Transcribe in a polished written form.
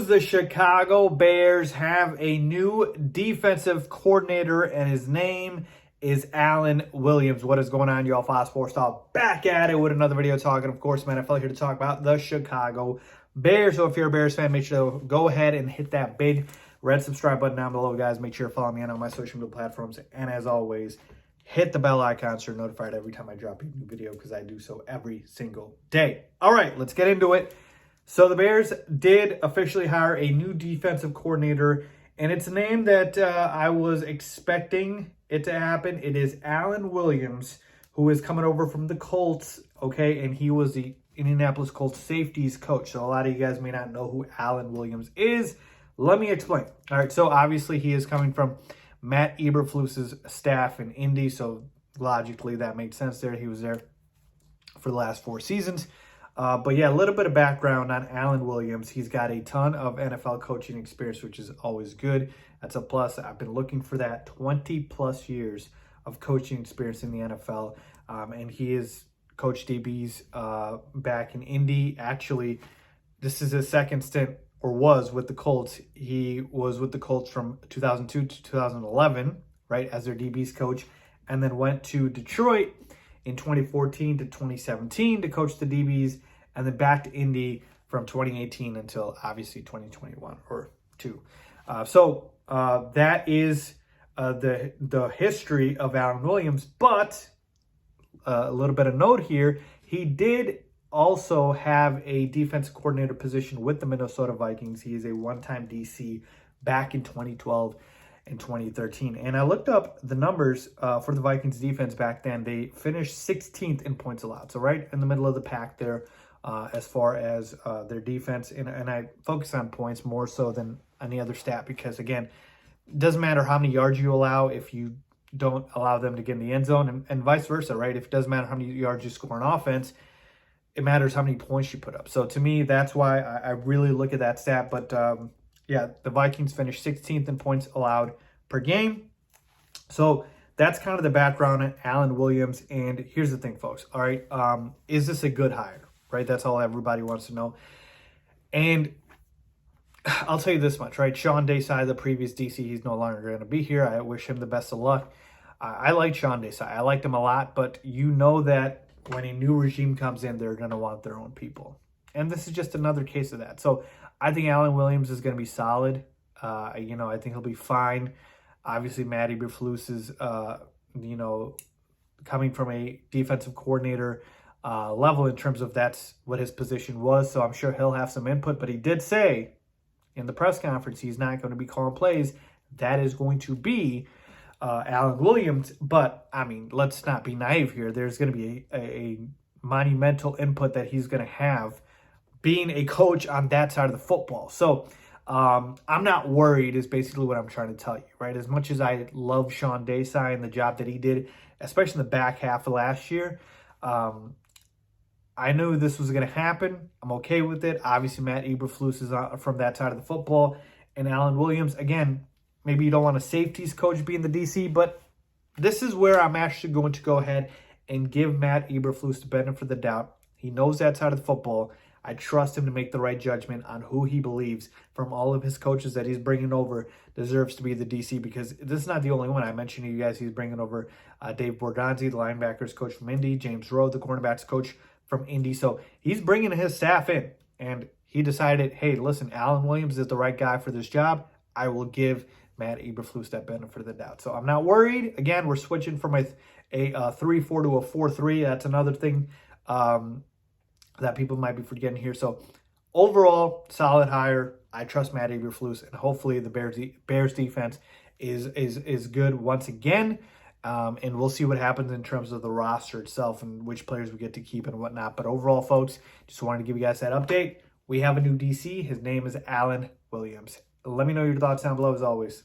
news, the Chicago Bears have a new defensive coordinator, and his name is Alan Williams. What is going on, y'all? Faiz Sports Talk back at it with another video talking, of course, man. I felt here to talk about the Chicago Bears. So if you're a Bears fan, make sure to go ahead and hit that big red subscribe button down below, guys. Make sure to follow me on all my social media platforms. And as always, hit the bell icon so you're notified every time I drop a new video, because I do so every single day. All right, let's get into it. So the Bears did officially hire a new defensive coordinator, and it's a name that I was expecting it to happen. It is Alan Williams, who is coming over from the Colts, okay? And he was the Indianapolis Colts safeties coach. So a lot of you guys may not know who Alan Williams is. Let me explain. All right, so obviously he is coming from Matt Eberflus's staff in Indy, so logically that made sense there. He was there for the last 4 seasons. But yeah, a little bit of background on Alan Williams. He's got a ton of NFL coaching experience, which is always good. That's a plus. I've been looking for that 20-plus years of coaching experience in the NFL. And he has coached DBs back in Indy. Actually, this is his second stint, or was, with the Colts. He was with the Colts from 2002 to 2011, right, as their DBs coach, and then went to Detroit in 2014 to 2017 to coach the DBs, and then back to Indy from 2018 until obviously 2021 or 2. So that is the history of Alan Williams. But a little bit of note here, he did also have a defensive coordinator position with the Minnesota Vikings. He is a one-time DC back in 2012 and 2013. And I looked up the numbers for the Vikings defense back then. They finished 16th in points allowed. So right in the middle of the pack there as far as their defense. And I focus on points more so than any other stat because, again, it doesn't matter how many yards you allow if you don't allow them to get in the end zone, and vice versa, right? If it doesn't matter how many yards you score on offense, it matters how many points you put up. So to me, that's why I really look at that stat. But yeah, the Vikings finished 16th in points allowed per game. So that's kind of the background on Alan Williams. And here's the thing, folks. All right, is this a good hire? Right, that's all everybody wants to know. And I'll tell you this much, right? Sean Desai, the previous DC, he's no longer going to be here. I wish him the best of luck. I like Sean Desai. I liked him a lot, but you know that when a new regime comes in, they're going to want their own people. And this is just another case of that. So I think Alan Williams is going to be solid. I think he'll be fine. Obviously, Matt Eberflus is, coming from a defensive coordinator level in terms of that's what his position was. So I'm sure he'll have some input. But he did say in the press conference he's not going to be calling plays. That is going to be Alan Williams. But, I mean, let's not be naive here. There's going to be a monumental input that he's going to have being a coach on that side of the football. So I'm not worried is basically what I'm trying to tell you, right? As much as I love Sean Desai and the job that he did, especially in the back half of last year, I knew this was going to happen. I'm okay with it. Obviously, Matt Eberflus is from that side of the football. And Alan Williams, again, maybe you don't want a safeties coach being the DC, but this is where I'm actually going to go ahead and give Matt Eberflus the benefit of the doubt. He knows that side of the football. I trust him to make the right judgment on who he believes from all of his coaches that he's bringing over deserves to be the DC, because this is not the only one. I mentioned to you guys he's bringing over Dave Borgonzi, the linebackers coach from Indy, James Rowe, the cornerbacks coach from Indy. So he's bringing his staff in, and he decided, hey, listen, Alan Williams is the right guy for this job. I will give Matt Eberflus that benefit of the doubt. So I'm not worried. Again, we're switching from a 3-4 to a 4-3. That's another thing that people might be forgetting here. So overall, solid hire. I trust Matt Eberflus, and hopefully the Bears defense is good once again. And we'll see what happens in terms of the roster itself and which players we get to keep and whatnot. But overall, folks, just wanted to give you guys that update. We have a new DC. His name is Alan Williams. Let me know your thoughts down below as always.